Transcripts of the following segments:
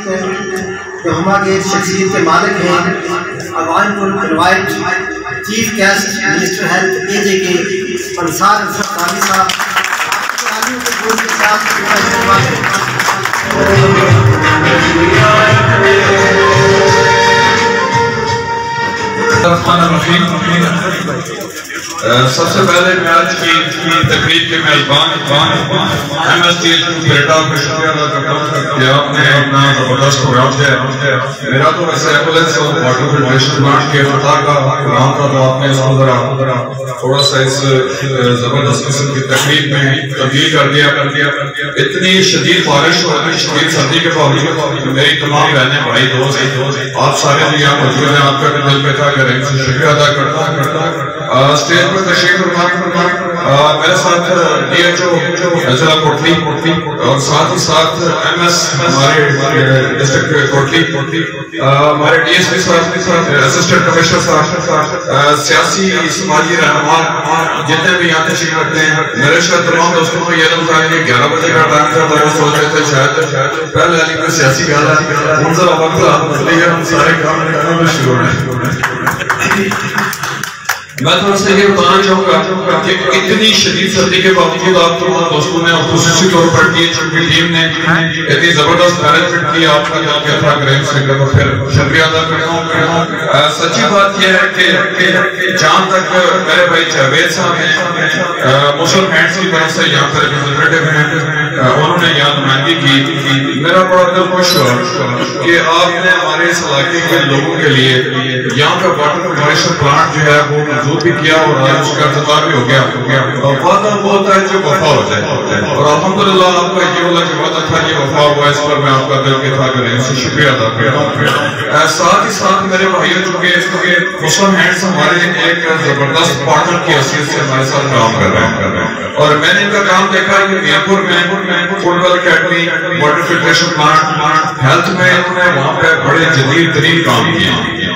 جو ہماری شخصیت کے مالک ہیں، عوام کو invite chief guest minister health A J K Ansar افسر صاحب کے ساتھ سب سے پہلے میں آج کی تقریب کے میزبان ایم ایس ٹی بیٹا کو شکریہ ادا کرتا ہوں کہ آپ نے اپنا زبردست پروگرام کیا. میرا تو ویسے ایمبولینس اور واٹر فلٹریشن پلانٹ کے فتح کا پروگرام تھا، تو آپ نے اس کو ذرا تھوڑا سا اس زبردست قسم کی تقریب میں تبدیل کر دیا. اتنی شدید بارش اور اتنی شدید سردی کے باوجود میری تمام بہنیں بھائی دوست آپ سارے جو یہاں موجود ہیں، آپ کا دل پہ تھا کہ ان سے شکریہ ادا کرتا ہوں. اسٹیج پر تشریف فرما میرے ساتھ ڈی ایچ او ضلع کوٹلی اور ساتھ ہی ساتھ ایم ایس ہمارے ڈسٹرکٹ کوٹلی، ہمارے ڈی ایس پی صاحب، اسسٹنٹ کمشنر صاحب، سیاسی سماجی رہنما جتنے بھی یہاں تشریف رکھتے ہیں. میرے شاید تمام دوستوں کو یہ لمحہ ہے کہ 11 بجے کا ٹائم تھا، تو وہ سوچ رہے تھے شاید پہلے علی کوئی سیاسی گال ہے، منظر وقت ہم سارے کام میں شروع ہیں. میں تھوڑا سا یہ بتانا چاہوں گا کہ اتنی شدید سردی کے باوجود آپ تمام دوستوں نے اور خصوصی طور پر ٹی ایچ کی ٹیم نے اتنی زبردست مینجمنٹ کی. آپ کا جو کیا تھا گرین سے کا پھر شکریہ ادا کرتا ہوں. سچی بات یہ ہے کہ جہاں تک میرے بھائی جاوید صاحب ہیں مسلم ہینڈز کی طرف سے یہاں پر ریپرزنٹیٹیو ہیں، انہوں نے یہاں نمائندگی کی. میرا بڑا دل خوش ہوا کہ آپ نے ہمارے اس علاقے کے لوگوں کے لیے یہاں کا واٹر فلٹریشن پلانٹ جو ہے وہ منظور بھی کیا اور آج اس کا افتتاح بھی ہو گیا. وعدہ وہ ہوتا ہے جو وفا ہو جائے، اور الحمدللہ آپ کا یہ والا جو وعدہ تھا یہ وفا ہوا. اس پر میں آپ کا دل کے تھا کریں سے شکریہ ادا کرتا ہوں. ساتھ ہی ساتھ میرے بھائیوں چونکہ مسلم ہینڈز ہمارے ایک زبردست پارٹنر کی حیثیت سے ہمارے ساتھ کام کر رہے ہیں، اور میں نے ان کا کام دیکھا کہ میرپور میں football academy, water filtration plant, health میں انہوں نے وہاں پہ بڑے جدید ترین کام کیے.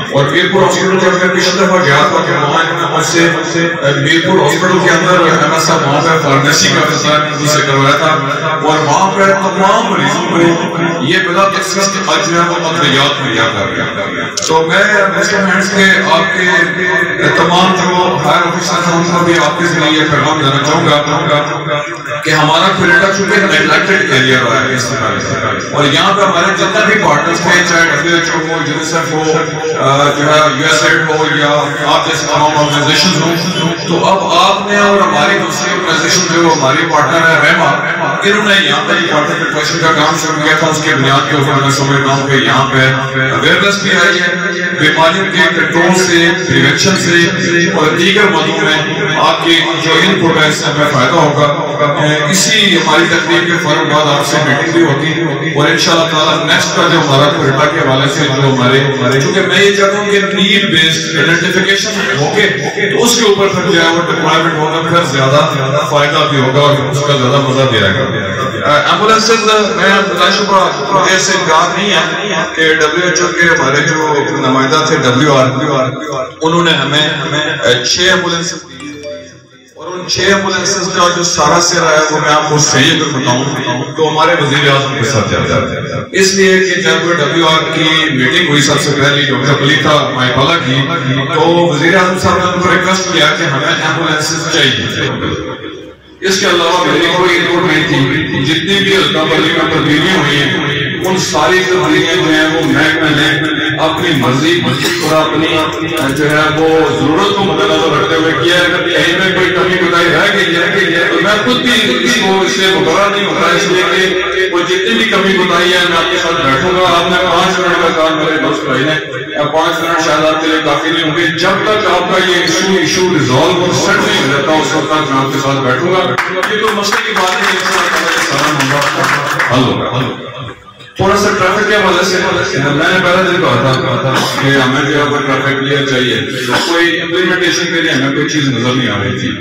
اور میرپور ہاسپٹل جب میں پچھلے دفعہ گیا تھا کہ وہاں انہوں نے مجھ سے میرپور ہاسپٹل کے اندر وہاں پہ فارمیسی کا افتتاح سے کروایا تھا، اور وہاں پہ تمام مریضوں کو یہ بلا تخصیص آج جو ہے وہ ادویات مہیا کر رہا ہے. تو میں مسلم ہینڈز کے آپ کے تمام جو ہائر آفیسرز ہیں ان کو بھی آپ کے ذریعے پیغام دینا چاہوں گا کہ ہمارا فلٹر چونکہ نیگلیکٹڈ ایریا رہا ہے اس طرح سے، اور یہاں پہ ہمارے جتنے بھی پارٹنرز تھے، چاہے WHO ہو، یونیسیف ہو، جو ہے یو ایس ایڈ ہو، یا آپ جیسے تمام آرگنائزیشن ہوں، تو اب آپ نے اور ہماری دوسری آرگنائزیشن جو ہماری پارٹنر ہے رحمہ، انہوں نے یہاں پہ واٹر فلٹریشن کا کام شروع کیا تھا. اس کی بنیاد کے اوپر میں سمجھتا ہوں کہ یہاں پہ اویئرنیس بھی آئی ہے، بیماریوں کے کنٹرول سے، پریونشن سے اور دیگر مدوں میں آپ کی جو ان پٹ ہے اس سے ہمیں فائدہ ہوگا. اسی ہماری تقریب کے فوراً بعد آپ سے میٹنگ بھی ہوتی، اور انشاءاللہ تعالیٰ نیکسٹ کا جو ہمارا کوئٹہ کے حوالے سے جو ہمارے چونکہ میں یہ چاہتا ہوں کہ نیڈ بیسڈ آئیڈینٹیفیکیشن ہوگے تو اس کے اوپر پھر جو ہے وہ ڈپلائمنٹ ہوگا، پھر زیادہ فائدہ بھی ہوگا اور اس کا زیادہ مزہ بھی آئے گا. ایمبولینسز میں بلا شبہ مجھے سے انکار نہیں ہے کہ WHO کے ہمارے جو نمائندہ تھے WR انہوں نے ہمیں 6 ایمبولینس، اور ان 6 ایمبولینسز کا جو سارا سرا ہے وہ میں آپ کو صحیح اگر بتاؤں تو ہمارے وزیر اعظم کے ساتھ جاتا ہے. اس لیے کہ جب WR کی میٹنگ ہوئی سب سے پہلی ڈاکٹر پلیتا مائپالا کی، تو وزیر اعظم صاحب نے ان کو ریکویسٹ کیا کہ ہمیں ایمبولینسز چاہیے. اس کے علاوہ میری کوئی رپورٹ نہیں تھی. جتنی بھی حلقہ بندی میں تبدیلیاں ہوئی ہیں ان ساری تبدیلیاں جو ہیں وہ محکمے نے اپنی مرضی اور اپنی جو ہے وہ ضرورت کو مد نظر رکھتے ہوئے کیا ہے. اگر کہیں میں کوئی کمی کوتاہی رہ گئی ہے تو میں خود بھی اس کو اس سے مقرر نہیں ہوتا، اس لیے کہ وہ جتنی بھی کمی کوتاہی ہے میں آپ کے ساتھ بیٹھوں گا. آپ نے 5 منٹ کا کام میرے دوست بھائی نے 5 منٹ شاید آپ کے لیے کافی نہیں ہوں گے. جب تک آپ کا یہ ایشو ریزالو اور سیٹ نہیں ہو جاتا اس وقت تک میں آپ کے ساتھ بیٹھوں گا. یہ تو مسئلے کی بات ہے حل ہوگا. تھوڑا سا ٹریفک کے حوالے سے میں نے پہلے دن کہا تھا کہ ہمیں جو ہے ٹریفک کلیئر چاہیے، کوئی امپلیمنٹیشن کے لیے ہمیں کوئی چیز نظر نہیں آ رہی تھی.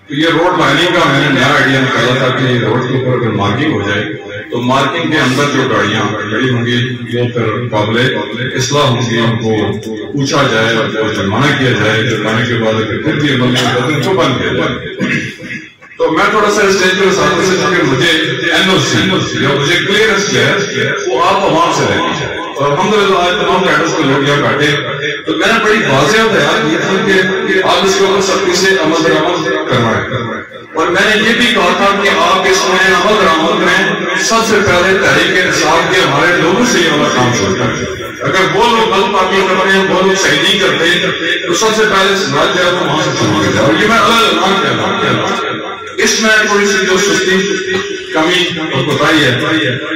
تو یہ روڈ لائننگ کا میں نے نیا آئیڈیا نکالا تھا کہ روڈ کے اوپر اگر مارکنگ ہو جائے تو مارکنگ کے اندر جو گاڑیاں کھڑی ہوں گی وہ پھر قابل اصلاح ہوں گی، ان کو پوچھا جائے اور جرمانہ کیا جائے. جرمانے کے بعد اگر پھر بھی عمل نہیں ہوتا تو بند کیا جائے. تو میں تھوڑا سا اسٹیج پر ساتھ سے چونکہ مجھے NOC یا مجھے کلیئرنس جو ہے وہ آپ عوام سے لینی ہے. اور الحمدللہ آج تمام کیڈرز کے لوگ یہاں بیٹھے تو میں نے بڑی واضح ہدایات دی تھی کہ آپ اس کے اوپر سختی سے عمل درآمد کروائیں. اور میں نے یہ بھی کہا تھا کہ آپ اس میں عمل درآمد میں سب سے پہلے تحریک انصاف کے ہمارے لوگوں سے یہ والا کام شروع کریں. اگر وہ لوگ غلط باتیں کرتے ہیں وہ لوگ صحیح نہیں کرتے تو سب سے پہلے سمجھ جائے تو وہاں سے شروع کر جائے. اور یہ میں اللہ کہہ رہا ہوں اس میں تھوڑی سی جو سستی کمی اور کوتاہی ہے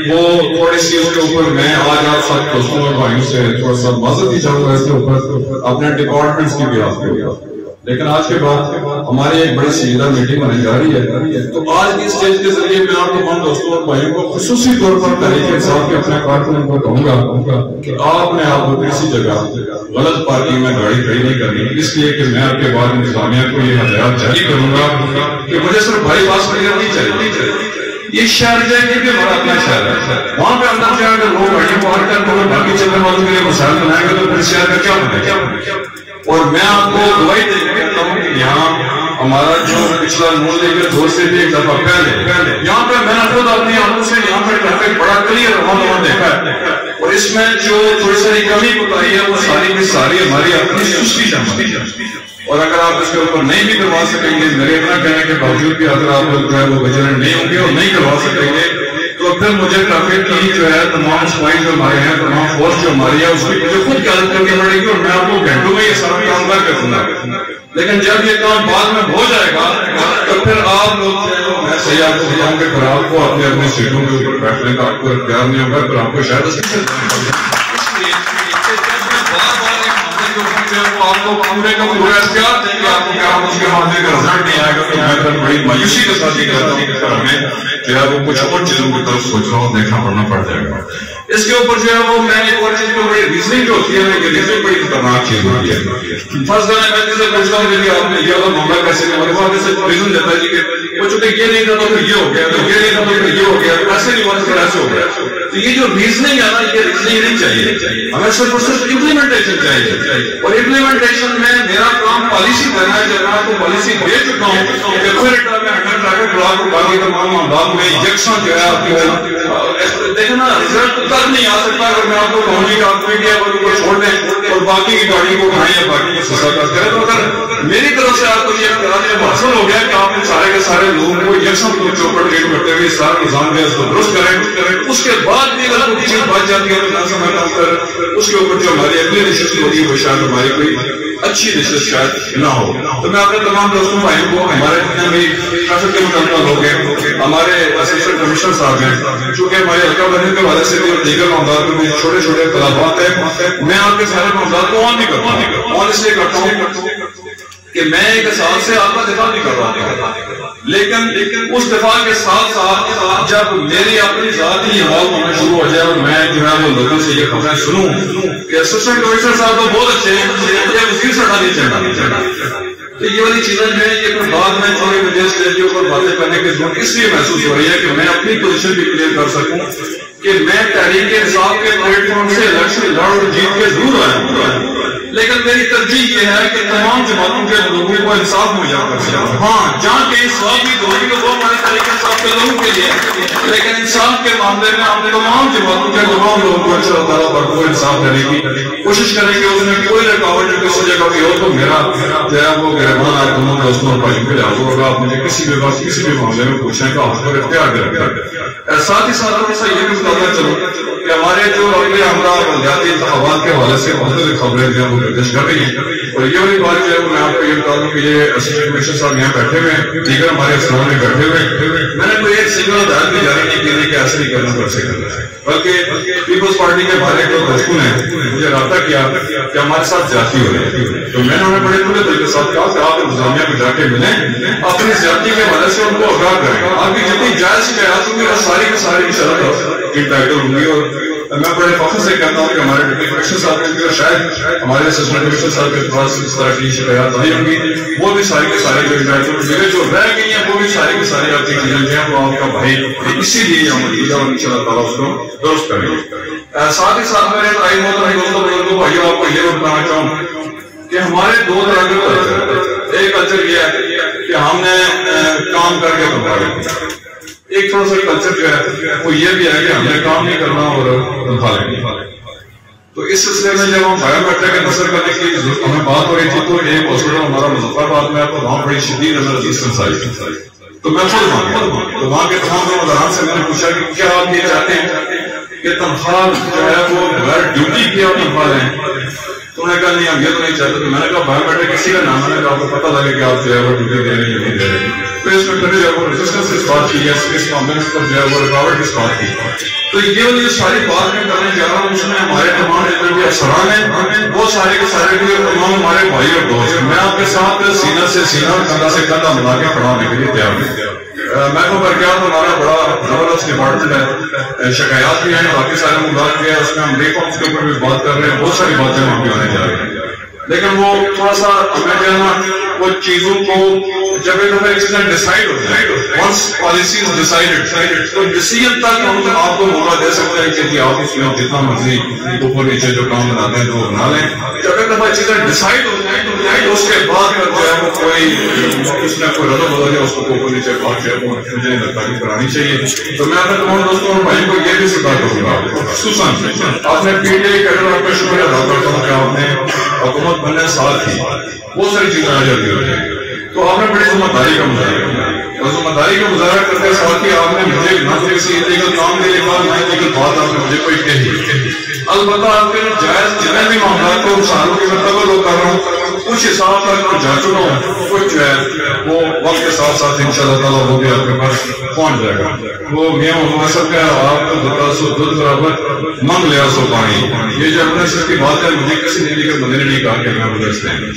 وہ تھوڑی سی اس کے اوپر میں آج آپ سب دوستوں اور بھائیوں سے تھوڑا سا معذرت ہی چاہوں گا اس کے اوپر اپنے ڈپارٹمنٹس کی بھی آپ کو. لیکن آج کے بعد ہماری ایک بڑی سنجیدہ میٹنگ ہونے جا رہی ہے تو آج کی اسٹیج کے ذریعے میں آپ تمام دوستوں اور بھائیوں کو خصوصی طور پر تحریک انصاف کے اپنے کارکنوں کو کہوں گا کہ آپ نے آپ کو کسی جگہ غلط پارٹی میں گاڑی کھڑی نہیں کرنی, اس لیے کہ میں آپ کے بعد انتظامیہ کو یہ ہدایات جاری کروں گا کہ مجھے صرف بھائی باس کلیئر نہیں چاہیے. یہ شہر جائے کہ ہمارا اپنا شہر ہے, وہاں پہ اندر جائے اگر لوگ گاڑی پار کر تو باقی چلنے والوں کے لیے مسائل بنائیں گے تو پھر شہر کا کیا بنے. اور میں آپ کو گواہی دے کے کہتا ہوں کہ یہاں ہمارا جو پچھلا نون لیگ کے دور سے بھی ایک دفعہ پہلے یہاں پہ میں نے خود اپنی آنکھوں سے یہاں پر ٹریفک بڑا کلیئر وہاں دیکھا ہے. اور اس میں جو تھوڑی ساری کمی کوتاہی ہے وہ ساری کی ساری ہماری اپنی سستی جمع. اور اگر آپ اس کے اوپر نہیں بھی کروا سکیں گے, میرے اتنا کہنے کے باوجود بھی اگر آپ لوگ جو ہے وہ ویجیلنٹ نہیں ہوں گے اور نہیں کروا سکیں گے تو پھر مجھے ٹریفک کی جو ہے تمام سپاہی جو ہمارے ہیں, تمام فورس جو ہماری ہے اس کی مجھے خود قیادت کرنی پڑے گی اور میں آپ کو گھنٹوں میں یہ سارا کام کر دوں گا. لیکن جب یہ کام بعد میں ہو جائے گا تو پھر آپ لوگ میں صحیح آپ کو بتاؤں کہ پھر آپ کو اپنے اپنے سیٹوں کے اوپر بیٹھنے کا آپ کو اختیار نہیں ہوگا, پھر آپ کو شاید اس آپ کو پورے کا پورا اختیار دیں گے آپ کو, کیا اس کے معاملے کا رزلٹ نہیں آئے گا تو میں پھر بڑی مایوسی کے ساتھ یہ کہتا ہوں کہ ہمیں جو ہے وہ کچھ اور چیزوں کی طرف سوچ رہا ہوں, دیکھنا پڑنا پڑ جائے گا. اس کے اوپر جو ہے وہ میں ایک اور چیز کو بڑی ریزننگ جو ہوتی ہے یہ ریزننگ بڑی خطرناک چیز ہوتی ہے. فرض کریں میں کسی سے پوچھتا ہوں کہ آپ نے یہ والا معاملہ کیسے کیا, میرے پاس جیسے ریزن دیتا ہے جی کہ وہ چونکہ یہ نہیں تھا تو پھر یہ ہو گیا, تو یہ نہیں تھا تو پھر یہ ہو گیا, ایسے نہیں ہوا تو پھر ایسے ہو گیا. تو یہ جو ریزننگ ہے نا یہ ریزننگ نہیں چاہیے, ہمیں صرف اور صرف امپلیمنٹیشن چاہیے. اور امپلیمنٹیشن میں میرا کام پالیسی کرنا ہے. جب میں آپ کو پالیسی دے چکا ہوں کہ کوئٹہ میں 100 ٹریفک بلاک کو باقی تمام معاملات میں یکساں جو ہے آپ کی دیکھنا رزلٹ تب نہیں آ سکتا اگر میں آپ کو کہوں گی کہ آپ کو چھوڑ دیں اور باقی کی گاڑی کو اٹھائیں یا باقی کو سزا کریں. تو اگر میری طرف سے آپ کو یہ اختیار حاصل ہو گیا کہ آپ ان سارے کے سارے لوگوں کو یکساں چوکٹ ریٹ کرتے ہوئے سارا نظام جو ہے اس کو درست کریں, اس کے بعد بھی اگر کوئی چیز بچ جاتی ہے تو میں سمجھتا ہوں پھر اس کے اوپر جو ہماری اگلی نشست ہوگی وہ شاید ہماری کوئی اچھی نشست شاید نہ ہو. تو میں اپنے تمام دوستوں بھائیوں کو, ہمارے جتنے بھی ٹریفک کے متعلقہ لوگ ہیں, ہمارے اسسٹنٹ کمشنر صاحب ہیں, چونکہ ہمارے حلقہ بننے کے حوالے سے بھی اور دیگر معاملات میں چھوٹے چھوٹے اختلافات ہیں, میں آپ کے سارے معاملات کو آن بھی کرتا ہوں. اور اس لیے کرتا ہوں کہ میں ایک حساب سے آپ کا دفاع بھی کر رہا ہوں, لیکن اس دفاع کے ساتھ ساتھ جب میری اپنی ذاتی حوال ہونا شروع ہو جائے اور میں جو ہے وہ لوگوں سے یہ خبریں سنوں کہ اسسٹنٹ کمشنر صاحب تو بہت اچھے ہیں, یہ وزیر سے نہیں چڑھنا, تو یہ والی چیزیں جو ہے یہ بعد میں تھوڑی وجہ سے کے اوپر باتیں کرنے کی ضرورت اس لیے محسوس ہو رہی ہے کہ میں اپنی پوزیشن بھی کلیئر کر سکوں کہ میں تحریک انصاف کے پلیٹ فارم سے الیکشن لڑ اور جیت کے ضرور آیا ہوں, لیکن میری ترجیح یہ ہے کہ تمام جماعتوں کے لوگوں کو انصاف مہیا کر سکیں. ہاں جہاں کے انصاف بھی ہوگی تو وہ ہمارے تحریک انصاف کے لوگوں کے لیے, لیکن انصاف کے معاملے میں ہم تمام جماعتوں کے تمام لوگوں کو انشاء اللہ بھرپور انصاف دینے کی کوشش کریں گے. اس میں کوئی رکاوٹ کسی جگہ بھی ہو تو میرا جو ہے وہ گربان آپ دونوں دوستوں اور بھائیوں کے لحاظ ہوگا, آپ مجھے کسی بھی بات کسی بھی معاملے میں پوچھنے کا حق اور اختیار کریں. ساتھ ہی ساتھ سے یہ بھی بتانا چلوں کہ ہمارے جو اپنے ہمراہ بلدیاتی انتخابات کے حوالے سے مختلف خبریں جو ہیں وہ گردش کر رہی ہیں, اور یہ والی بات جو ہے میں آپ کو یہ بتا دوں کہ یہ اسسٹنٹ کمشنر صاحب یہاں بیٹھے ہوئے ہیں, دیگر ہمارے افسران میں بیٹھے ہوئے, میں نے کوئی ایک سنگل ہدایت بھی جاری نہیں کی کہ ایسے نہیں کرنا پڑ سکتا ہے, بلکہ پیپلز پارٹی کے ہمارے جو دستوں نے مجھے رابطہ کیا کہ ہمارے ساتھ زیادتی ہو رہی ہے, تو میں نے انہیں بڑے پورے طریقے کے ساتھ کہا کہ آپ انتظامیہ کو جا کے ملیں, اپنی زیادتی کے حوالے سے ان کو آگاہ کریں, آپ کی جتنی جائز شکایات ہوں گی وہ ساری کی ساری کی شرط انٹائٹل ہوں گی. اور میں بڑے فخر سے کہتا ہوں کہ ہمارے ڈپٹی کمشنر صاحب کے شاید ہمارے اسسٹنٹ کمشنر صاحب کے پاس اس طرح کی شکایات نہیں ہوں گی, وہ بھی ساری کے سارے جو انٹائٹل جو رہ گئی ہیں وہ بھی ساری کی ساری آپ کی چیزیں جو ہیں وہ آپ کا بھائی اسی لیے یہ عمل اور ان شاء اللہ تعالیٰ اس کو درست کریں گے. ساتھ ہی ساتھ میرے تعین محترم دوستوں بزرگوں بھائیوں آپ کو یہ بتانا چاہوں کہ ہمارے دو طرح کے کلچر, ایک کلچر یہ ہے کہ ہم نے کام کر کے کمایا, ایک تھوڑا سا کلچر جو ہے وہ یہ بھی ہے کہ ہم نے کام نہیں کرنا اور تنخواہ لینی. تو اس سلسلے میں جب ہم بایو میٹرک کے نثر کرنے کی ہمیں بات ہو رہی تھی تو ایک ہاسپٹل ہمارا مظفر آباد میں ہے تو وہاں بڑی شدید ریزسٹنس آئی. تو میں خود تو وہاں کے تمام مداران سے میں نے پوچھا کہ کیا آپ یہ چاہتے ہیں کہ تنخواہ جو ہے وہ بغیر ڈیوٹی کی اور تنخواہ لیں؟ تو انہوں نے کہا نہیں ہم یہ تو نہیں چاہتے. تو میں نے کہا بایو میٹرک کسی کا نام ہے کہ آپ کو پتہ لگے کہ آپ جو ہے وہ ڈیوٹی دے رہے ہیں یا نہیں دے رہے. تو اس میں پھر جو ہے وہ ریزسٹنس اس بات کی ہے, اس کانفیڈنس پر جو ہے وہ رکاوٹ اس بات کی. تو یہ والی ساری بات میں کرنے جا رہا ہوں اس میں ہمارے تمام جتنے بھی افسران ہیں وہ سارے کے سارے بھی تمام ہمارے بھائی اور دوست ہیں. میں آپ کے ساتھ سینہ سے سینہ اور کندھا سے کندھا ملا کے کھڑا ہونے کے لیے تیار ہوں. محکمہ برقیات ہمارا بڑا زبردست ڈپارٹمنٹ ہے, شکایات بھی ہیں, باقی سارے مدعات بھی ہیں, اس میں ہم ریفارمس کے اوپر بھی بات کر رہے ہیں, بہت ساری باتیں ہم بھی ہونے جا رہی ہیں. لیکن وہ تھوڑا سا ہمیں جو ہے نا وہ چیزوں کو جب ایک دفعہ ایک چیزیں ڈیسائیڈ ہو جائے, ونس پالیسیز ڈیسائیڈ تو ڈیسیژن تک ہم آپ کو موقع دے سکتے ہیں کہ آپ اس میں جتنا مرضی اوپر نیچے جو کام بناتے ہیں وہ بنا لیں. جب ایک دفعہ چیزیں ڈیسائیڈ ہو جائیں تو اس کے بعد جو ہے وہ کوئی اس میں کوئی رد و بدل ہے اس کو اوپر نیچے بات جو ہے وہ مجھے نہیں لگتا کہ کرانی چاہیے. تو میں اپنے تمام دوستوں اور بھائیوں کو یہ بھی سکھا کروں گا, خصوصاً آپ نے پی ٹی آئی کیڈر آپ کا شکریہ ادا کرتا ہوں کہ آپ نے حکومت بننے ساتھ ہی بہت ساری چیزیں آ جاتی ہوتی ہیں. تو آپ نے بڑی ذمہ داری کا مظاہرہ کیا, اور ذمہ داری کا مظاہرہ کرتے ساتھ ہی آپ نے مجھے نہ کسی انلیگل کام کے لیے کہا, نہ انلیگل بات آپ نے مجھے کوئی کہی. البتہ آپ کے جائز جتنے بھی معاملات کو سالوں کے مرتبہ لوگ کر رہا ہوں کچھ حساب تک جا چکا ہوں, کچھ جو ہے وہ وقت کے ساتھ ساتھ ان شاء اللہ تعالیٰ وہ بھی آپ کے پاس پہنچ جائے گا. وہ میاں محمد صاحب کا آپ کو دتا سو دودھ برابر منگ لیا سو پانی, یہ جو اپنے سر کی بات ہے مجھے کسی انلیگل بندے نے نہیں کہا کہ میں مدرس دیں,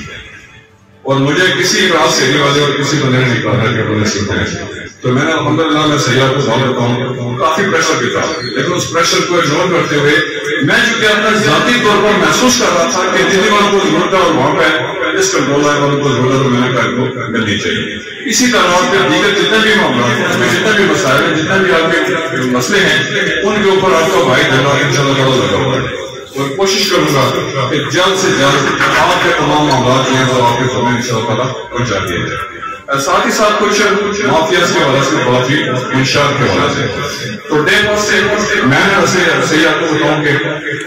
اور مجھے کسی راز سینے والے اور کسی بندے نے نہیں کہا کہ مدرس سیکھتے ہیں. تو میں نے الحمدللہ میں سیاح کو بات کرتا ہوں کافی پریشر بھی تھا, لیکن اس پریشر کو اگنور کرتے ہوئے میں چونکہ اپنا ذاتی طور پر محسوس کر رہا تھا کہ دلی والوں کو ضرورت ہے اور وہاں پہ اس کنٹرول ہے والوں کو ضرورت ہے, تو میں نے کہا کو کرنی چاہیے. اسی طرح آپ کے دیگر جتنے بھی معاملات ہیں, جتنے بھی مسائل ہیں, جتنے بھی آپ کے مسئلے ہیں, ان کے اوپر آپ کا بھائی دینا ان شاء اللہ تعالیٰ لگا ہوا ہے. اور کوشش کروں گا کہ جلد سے جلد آپ کے تمام معاملات جو ہیں وہ آپ کے سامنے ان شاء اللہ تعالیٰ پہنچا دیے جائیں. ساتھ ہی ساتھ کچھ مافیاز کے حوالے سے بات ہوئی, انشاءت کے حوالے سے. تو ڈے فسٹ سے میں نے ایسے ہی آپ کو بتاؤں کہ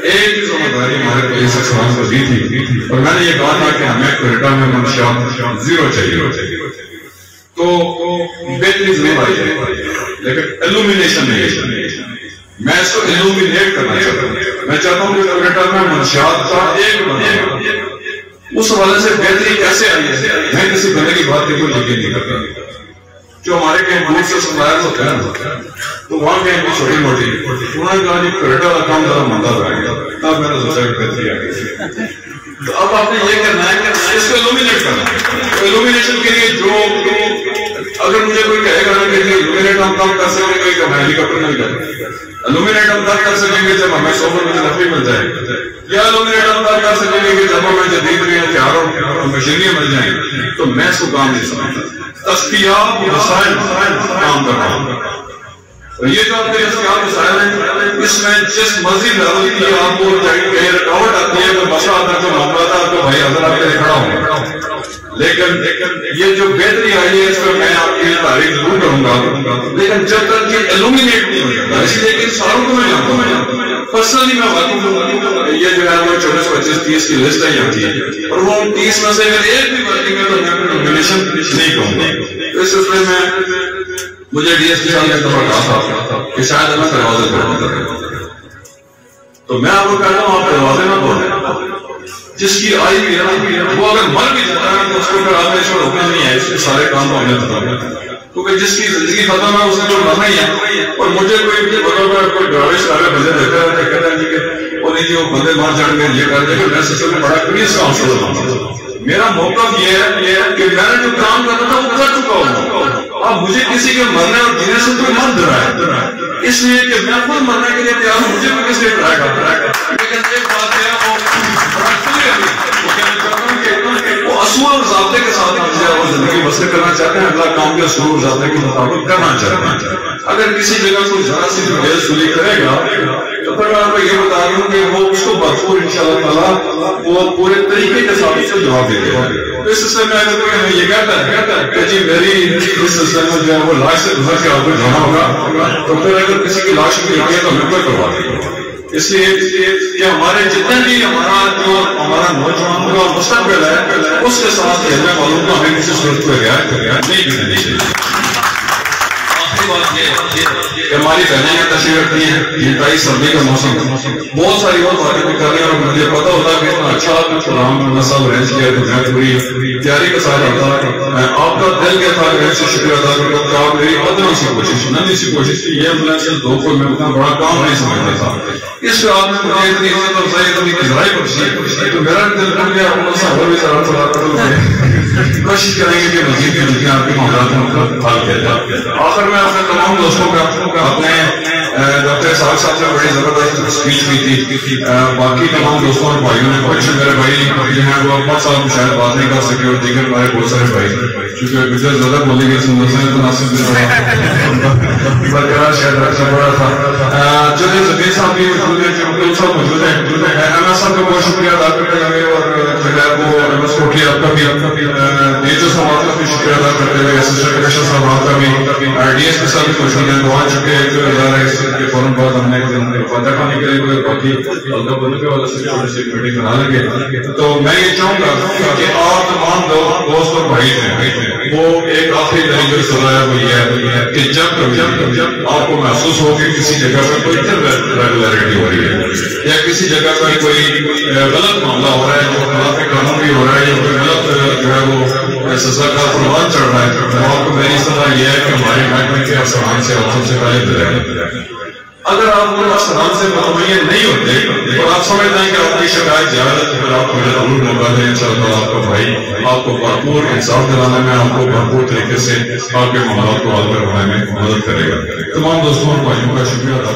ایک ذمہ داری ہمارے پولیس افسران کو دی تھی, اور میں نے یہ کہا تھا کہ ہمیں کوئٹہ میں منشیات زیرو چاہیے. تو بہتری ضرور آئی ہے لیکن ایلومینیشن نہیں, میں اس کو ایلومینیٹ کرنا چاہتا ہوں. میں چاہتا ہوں کہ کوئٹہ میں منشیات کا ایک اس حوالے سے بہتری کیسے آئی ہے. میں کسی بندے کی بات کے کوئی یقین نہیں کرتا. جو ہمارے کہیں ملک سے سپلائر ہوتے ہیں تو وہاں کہیں بھی چھوٹی موٹی انہوں نے کہا جی کوئٹہ کا کام ذرا مندا رہے گا, تب میں نے سوچا کہ بہتری آ گئی. تو اب آپ نے یہ کرنا ہے کہ اس کو ایلومینیٹ کرنا ہے. ایلومینیشن کے لیے جو اگر مجھے کوئی کہے گا کہ ایلومینیٹ ہم کام کر سکیں گے کہ میں ہیلی کاپٹر نہیں کرتا, ایلومینیٹ ہم تب کر سکیں گے جب ہمیں سوپر میں نفع مل جائے, یا ایلومینیٹ ہم تب کر سکیں گے کہ جب ہمیں جدید ہتھیاروں اور مشینریاں مل جائیں. تو میں اس کو کام نہیں سمجھتا. دستیاب وسائل کام کر رہا ہوں. یہ جو آپ کے دستیاب وسائل ہیں اس میں جس مرضی لیول کی آپ کو رکاوٹ آتی ہے, کوئی مسئلہ آتا ہے, کوئی معاملہ آتا ہے, تو بھائی اگر آپ کے لیے کھڑا ہوں. لیکن یہ جو بہتری آئی ہے اس میں میں آپ کی تعریف ضرور کروں گا, لیکن جب تک یہ ایلومینیٹ نہیں ہو جاتا. اس لیے کہ ساروں کو میں جانتا ہوں پرسنلی, میں واقف ہوں یہ جو ہے وہ 24-25-30 کی لسٹ ہے یہاں کی, اور وہ 30 میں سے اگر ایک بھی ورکنگ ہے تو میں پھر نومینیشن نہیں کہوں گا. تو اس سلسلے میں مجھے ڈی ایس پی صاحب نے ایک دفعہ کہا تھا کہ شاید ہمیں دروازے کھولنا, تو میں آپ کو کہتا ہوں آپ دروازے نہ کھولیں. جس کی آئی بھی ہے وہ اگر مر بھی جاتا ہے تو اس کو پھر آپ نے چھوڑ روکنا نہیں ہے, اس کے سارے کام کو ہم نے ختم کرنا ہے. کیونکہ جس کی زندگی ختم ہے اس نے تو مرنا ہی ہے. اور مجھے کوئی ڈراوے شرارے بندے دیکھتا ہے تو کہتا ہے کہ وہ نہیں جی وہ بندے مار جان گے یہ کر دے گا. میں سب سے بڑا کریز کا حوصلہ ہوں. میرا موقف یہ ہے کہ میں نے جو کام کرنا تھا وہ کر چکا ہوں. اب مجھے کسی کے مرنے اور جینے سے کوئی مت ڈرائے, اس لیے کہ میں خود مرنے کے لیے تیار ہوں, مجھے بھی کس لیے ڈرائے گا. لیکن ایک بات ہے وہ اصول اور ضابطے کے ساتھ وہ زندگی بسر کرنا چاہتے ہیں, اگلا کام کے اصول اور ضابطے کے مطابق کرنا چاہتے ہیں. اگر کسی جگہ کوئی ذرا سی بغیر سولی کرے گا تو پھر میں آپ کو یہ بتا رہا ہوں کہ وہ اس کو بخور ان شاء اللہ تعالیٰ وہ پورے طریقے کے ساتھ اس کو جواب دے گا. اس سلسلے میں اگر کوئی ہمیں یہ کہتا ہے کہ جی میری اس سلسلے میں جو ہے وہ لاش سے گزر کے آپ کو جانا ہوگا، تو پھر اگر کسی کی لاش کی ہے تو ہمیں کوئی کروا دیں۔ اس لیے کہ ہمارے جتنے بھی ہمارا نوجوانوں کا مستقبل ہے اس کے ساتھ کھیلنے والوں کو ہمیں کسی صورت کو رعایت نہیں کرنی چاہیے۔ ہماری بہنیں تشریف رکھتی ہیں، انتہائی سردی کا موسم، بہت ساری اور باتیں بھی کر رہی ہیں، اور مجھے پتا ہوتا ہے کہ اتنا اچھا پروگرام صاحب ارینج کیا تو میں پوری تیاری کے ساتھ آتا۔ آپ کا دل کیا تھا کہ سے شکریہ ادا کرتا کہ آپ میری ادنی سی کوشش، ننھی سی کوشش کی، یہ ایمبولینس دو کو میں اتنا بڑا کام نہیں سمجھتا تھا۔ اس کے بعد میں مجھے اتنی عزت اور افزائی اتنی کھلائی پڑی تو میرا دل کر گیا، اللہ صاحب بھی ذرا تھوڑا کوشش کریں گے کہ مزید کی آپ کے معاملات کا حل کیا جائے۔ آخر میں اپنے تمام دوستوں کا اپنے ڈاکٹر صاحب نے بڑی زبردست اسپیچ کی تھی، باقی تمام دوستوں اور بھائیوں نے کچھ میرے بھائی جو ہیں وہ احمد صاحب کو شاید بات نہیں کر سکے، اور دیگر ہمارے بہت سارے بھائی چونکہ گجر زیادہ بولے گئے مناسب برقرار شاید رکھنا پڑا تھا۔ جو زبیر صاحب بھی موجود ہیں، جو صاحب موجود ہیں، احمد صاحب کا بہت شکریہ ادا کرتے ہوئے، اور جو ہے وہ احمد کوٹھی آپ کا بھی جو سوال کا بھی شکریہ ادا کرتے ہوئے، اسسٹنٹ کمشنر صاحب آپ کا بھی، ڈی ایس پی صاحب بھی موجود ہیں، وہاں چکے جو ادارہ ہے اس کے فوراً بعد ہم نے فتح خانی کرے ہوئے، باقی الگا بندے والا سے چھوٹی سی میٹنگ بنا لگے۔ تو میں یہ چاہوں گا کہ آپ تمام دوست اور بھائی ہیں، وہ ایک آخری طریقے سے سزا ہے وہ یہ ہے کہ جب آپ کو محسوس ہو کہ کسی جگہ پہ کوئی ریگولیرٹی ہو رہی ہے یا کسی جگہ پہ کوئی غلط معاملہ ہو رہا ہے، جو خلاف قانون بھی ہو رہا ہے، یا کوئی غلط جو ہے وہ سزا کا فرمان چڑھ رہا ہے، تو آپ کو میری سزا یہ ہے کہ ہمارے محکمے کے افسران سے آپ سب سے پہلے بتائیں۔ اگر آپ ان افسران سے مطمئن نہیں ہوتے اور آپ سمجھتے ہیں کہ آپ کی شکایت جائز ہے، تو پھر آپ مجھے ضرور موقع دیں، انشاءاللہ آپ کا بھائی آپ کو بھرپور انصاف دلانے میں، آپ کو بھرپور طریقے سے آپ کے معاملات کو حل کروانے میں مدد کرے گا۔ تمام دوستوں اور بھائیوں کا شکریہ۔